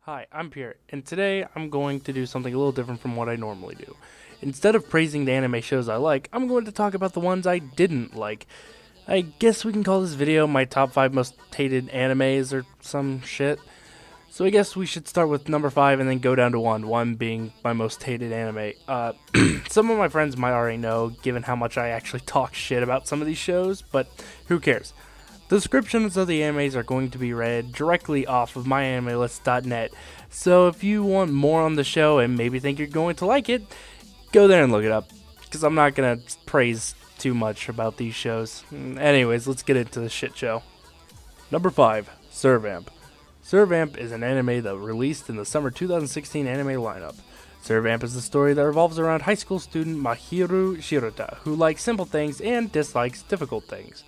Hi, I'm Pierre, and today I'm going to do something a little different from what I normally do. Instead of praising the anime shows I like, I'm going to talk about the ones I didn't like. I guess we can call this video my top 5 most hated animes or some shit. So I guess we should start with number 5 and then go down to 1 being my most hated anime. Some of my friends might already know, given how much I actually talk shit about some of these shows, but who cares? The descriptions of the animes are going to be read directly off of myanimelist.net, so if you want more on the show and maybe think you're going to like it, go there and look it up, because I'm not going to praise too much about these shows. Anyways, let's get into the shit show. Number 5, Vamp. Vamp is an anime that released in the summer 2016 anime lineup. Vamp is a story that revolves around high school student Mahiru Shirota, who likes simple things and dislikes difficult things.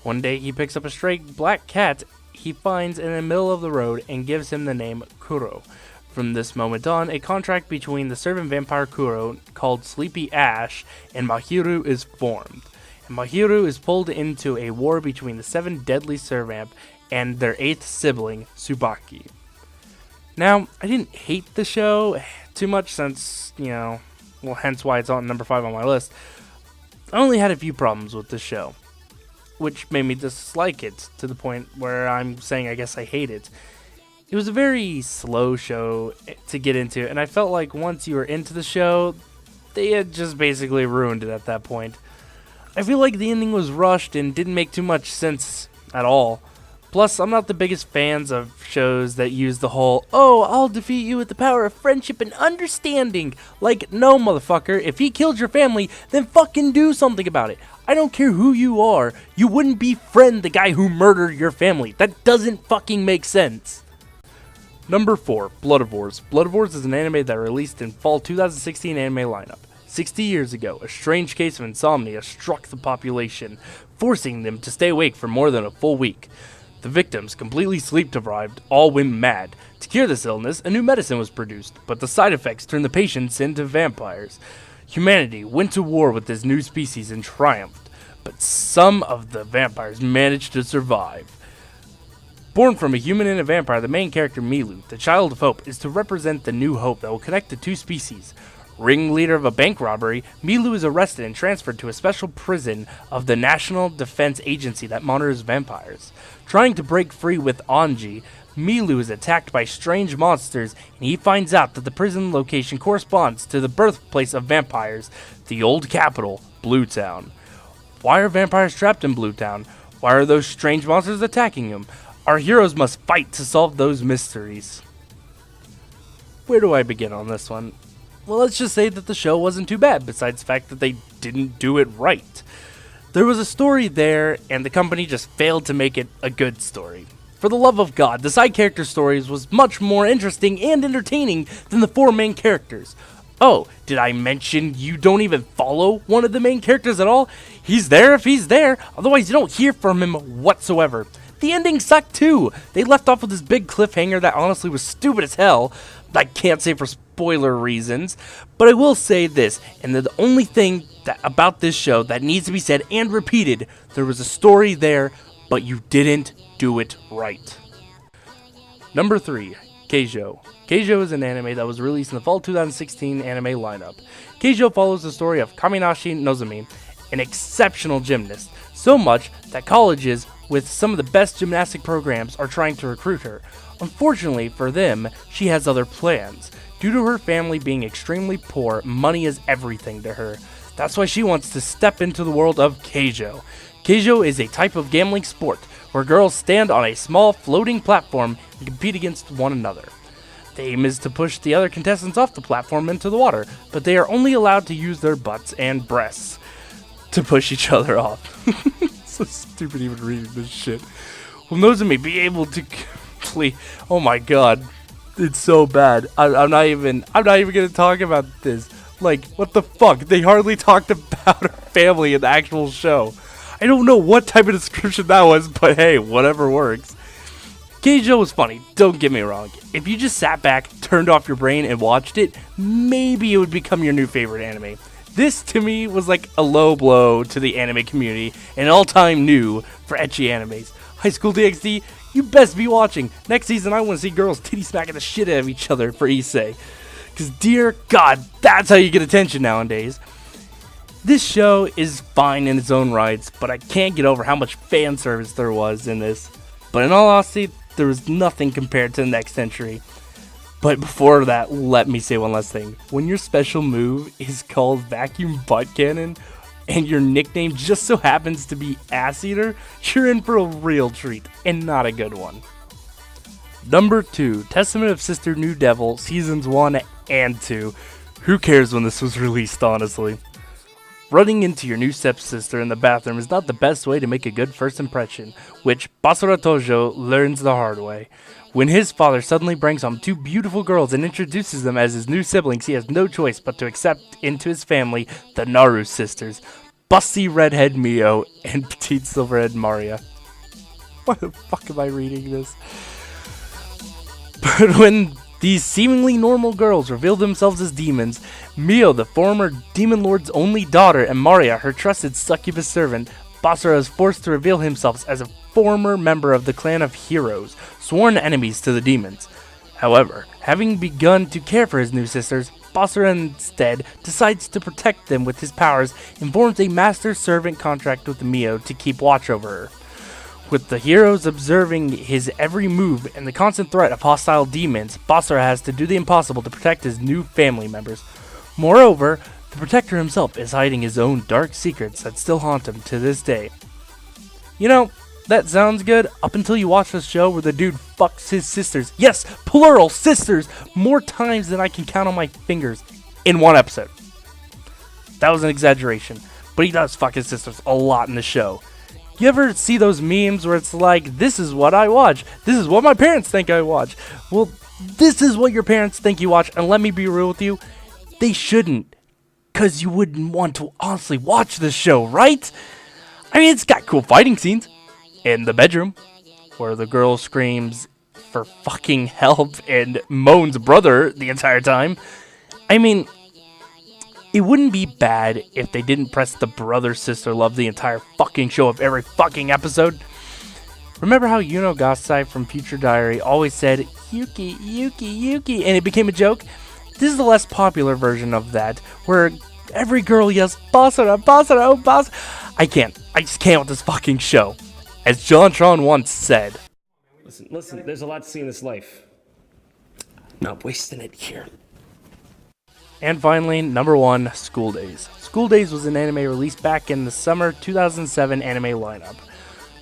One day he picks up a stray black cat he finds in the middle of the road and gives him the name Kuro. From this moment on, a contract between the servant vampire Kuro, called Sleepy Ash, and Mahiru is formed. And Mahiru is pulled into a war between the 7 deadly Servamp and their 8th sibling, Tsubaki. Now, I didn't hate the show too much since, hence why it's on number 5 on my list. I only had a few problems with this show, which made me dislike it to the point where I'm saying I guess I hate it. It was a very slow show to get into, and I felt like once you were into the show, they had just basically ruined it at that point. I feel like the ending was rushed and didn't make too much sense at all. Plus, I'm not the biggest fans of shows that use the whole, "Oh, I'll defeat you with the power of friendship and understanding." Like, no, motherfucker, if he killed your family, then fucking do something about it. I don't care who you are, you wouldn't befriend the guy who murdered your family. That doesn't fucking make sense. Number 4, Blood of Wars. Blood of Wars is an anime that released in fall 2016 anime lineup. 60 years ago, a strange case of insomnia struck the population, forcing them to stay awake for more than a full week. The victims, completely sleep-deprived, all went mad. To cure this illness, a new medicine was produced, but the side effects turned the patients into vampires. Humanity went to war with this new species and triumphed, but some of the vampires managed to survive. Born from a human and a vampire, the main character Milu, the Child of Hope, is to represent the new hope that will connect the two species. Ringleader of a bank robbery, Milu is arrested and transferred to a special prison of the National Defense Agency that monitors vampires. Trying to break free with Anji, Milu is attacked by strange monsters, and he finds out that the prison location corresponds to the birthplace of vampires, the old capital, Bluetown. Why are vampires trapped in Bluetown? Why are those strange monsters attacking them? Our heroes must fight to solve those mysteries. Where do I begin on this one? Well, let's just say that the show wasn't too bad, besides the fact that they didn't do it right. There was a story there, and the company just failed to make it a good story. For the love of God, the side character stories was much more interesting and entertaining than the 4 main characters. Oh, did I mention you don't even follow one of the main characters at all? He's there if he's there, otherwise you don't hear from him whatsoever. The ending sucked too. They left off with this big cliffhanger that honestly was stupid as hell. I can't say for spoiler reasons, but I will say this, and the only thing about this show that needs to be said and repeated: there was a story there, but you didn't do it right. Number 3, Keijo. Keijo is an anime that was released in the fall 2016 anime lineup. Keijo follows the story of Kaminashi Nozomi, an exceptional gymnast, so much that colleges with some of the best gymnastic programs are trying to recruit her. Unfortunately for them, she has other plans. Due to her family being extremely poor, money is everything to her. That's why she wants to step into the world of Keijo. Keijo is a type of gambling sport where girls stand on a small floating platform and compete against one another. The aim is to push the other contestants off the platform into the water, but they are only allowed to use their butts and breasts to push each other off. It's so stupid even reading this shit. Will Nozomi be able to complete? Oh my god, it's so bad. I'm not even gonna talk about this. Like, what the fuck? They hardly talked about her family in the actual show. I don't know what type of description that was, but hey, whatever works. Keijo was funny, don't get me wrong. If you just sat back, turned off your brain, and watched it, maybe it would become your new favorite anime. This, to me, was like a low blow to the anime community, and an all-time new for ecchi animes. High School DxD, You best be watching. Next season, I want to see girls titty smacking the shit out of each other for Issei. Because, dear God, that's how you get attention nowadays. This show is fine in its own rights, but I can't get over how much fan service there was in this. But in all honesty, there was nothing compared to the next century. But before that, let me say one last thing. When your special move is called Vacuum Butt Cannon, and your nickname just so happens to be Ass Eater, you're in for a real treat, and not a good one. Number 2, Testament of Sister New Devil, Seasons 1 and 2. Who cares when this was released, honestly? Running into your new stepsister in the bathroom is not the best way to make a good first impression, which Basara Tojo learns the hard way. When his father suddenly brings home 2 beautiful girls and introduces them as his new siblings, he has no choice but to accept into his family the Naru sisters, Busty Redhead Mio and Petite Silverhead Maria. Why the fuck am I reading this? But when these seemingly normal girls reveal themselves as demons, Mio, the former demon lord's only daughter, and Maria, her trusted succubus servant, Basara is forced to reveal himself as a former member of the clan of heroes, sworn enemies to the demons. However, having begun to care for his new sisters, Basara instead decides to protect them with his powers and forms a master-servant contract with Mio to keep watch over her. With the heroes observing his every move and the constant threat of hostile demons, Basara has to do the impossible to protect his new family members. Moreover, the Protector himself is hiding his own dark secrets that still haunt him to this day. You know, that sounds good up until you watch this show where the dude fucks his sisters. Yes, plural sisters! More times than I can count on my fingers in one episode. That was an exaggeration, but he does fuck his sisters a lot in the show. You ever see those memes where it's like, this is what I watch, this is what my parents think I watch? Well, this is what your parents think you watch, and let me be real with you, they shouldn't. Because you wouldn't want to honestly watch this show, right? I mean, it's got cool fighting scenes. In the bedroom, where the girl screams for fucking help and moans brother the entire time. I mean, it wouldn't be bad if they didn't press the brother-sister love the entire fucking show of every fucking episode. Remember how Yuno Gasai from Future Diary always said, Yuki, Yuki, Yuki, and it became a joke? This is the less popular version of that, where every girl yells, Basara, Basara, oh Basara. I just can't with this fucking show. As Jontron once said, Listen, there's a lot to see in this life. Not wasting it here. And finally, number 1, School Days. School Days was an anime released back in the summer 2007 anime lineup.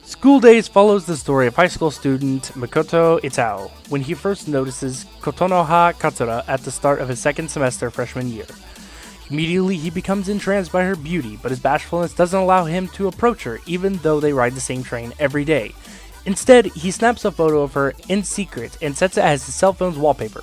School Days follows the story of high school student Makoto Itao when he first notices Kotonoha Katsura at the start of his second semester freshman year. Immediately, he becomes entranced by her beauty, but his bashfulness doesn't allow him to approach her, even though they ride the same train every day. Instead, he snaps a photo of her in secret and sets it as his cell phone's wallpaper.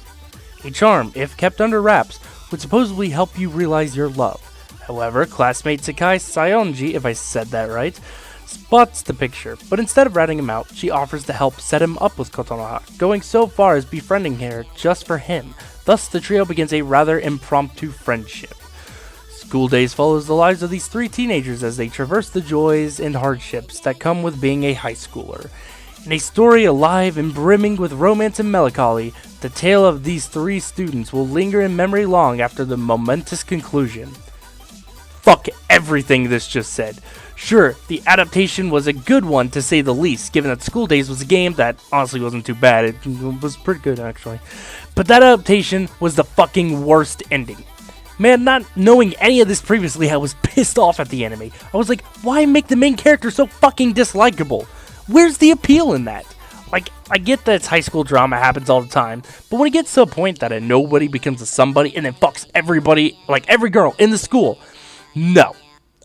A charm, if kept under wraps, would supposedly help you realize your love. However, classmate Sakai Sayonji, if I said that right, spots the picture, but instead of ratting him out, she offers to help set him up with Kotonoha, going so far as befriending her just for him. Thus, the trio begins a rather impromptu friendship. School Days follows the lives of these 3 teenagers as they traverse the joys and hardships that come with being a high schooler. In a story alive and brimming with romance and melancholy, the tale of these 3 students will linger in memory long after the momentous conclusion. Fuck everything this just said. Sure, the adaptation was a good one to say the least, given that School Days was a game that honestly wasn't too bad. It was pretty good, actually. But that adaptation was the fucking worst ending. Man, not knowing any of this previously, I was pissed off at the anime. I was like, why make the main character so fucking dislikable? Where's the appeal in that? Like, I get that it's high school drama, happens all the time, but when it gets to a point that a nobody becomes a somebody and then fucks everybody, like every girl in the school, no.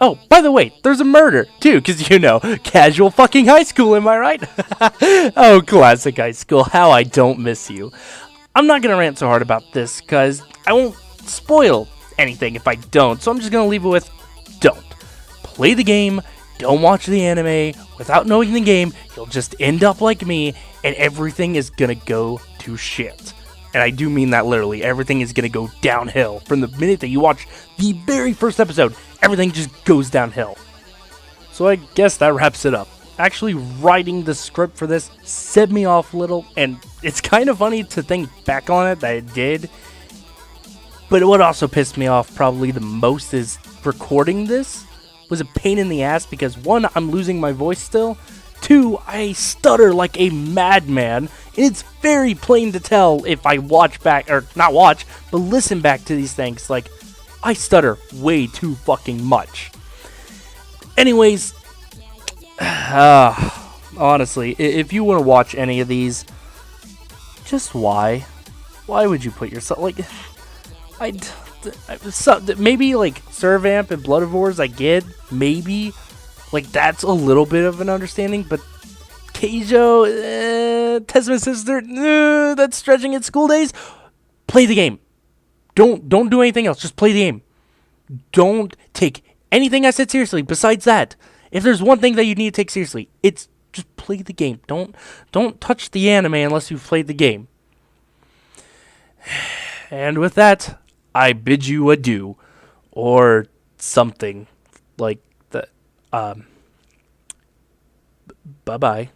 Oh, by the way, there's a murder, too, because, you know, casual fucking high school, am I right? Oh, classic high school, how I don't miss you. I'm not going to rant so hard about this, because I won't spoil anything if I don't, so I'm just going to leave it with, don't. Play the game, don't watch the anime. Without knowing the game, you'll just end up like me, and everything is going to go to shit. And I do mean that literally. Everything is going to go downhill. From the minute that you watch the very first episode, everything just goes downhill. So I guess that wraps it up. actually writing the script for this set me off a little, and it's kind of funny to think back on it that it did. But what also pissed me off probably the most is recording this was a pain in the ass because 1, I'm losing my voice still. 2, I stutter like a madman. And it's very plain to tell if I watch back, or not watch, but listen back to these things. Like, I stutter way too fucking much. Anyways, honestly, if you want to watch any of these, just why? Why would you put yourself, like, maybe like Vamp and Blood of Wars, I get, maybe, like that's a little bit of an understanding, but Keijo, Testament Sister, that's stretching it. School Days, play the game. Don't do anything else, just play the game. Don't take anything I said seriously besides that. If there's one thing that you need to take seriously, it's just play the game. Don't touch the anime unless you've played the game. And with that, I bid you adieu, or something like that. Bye-bye.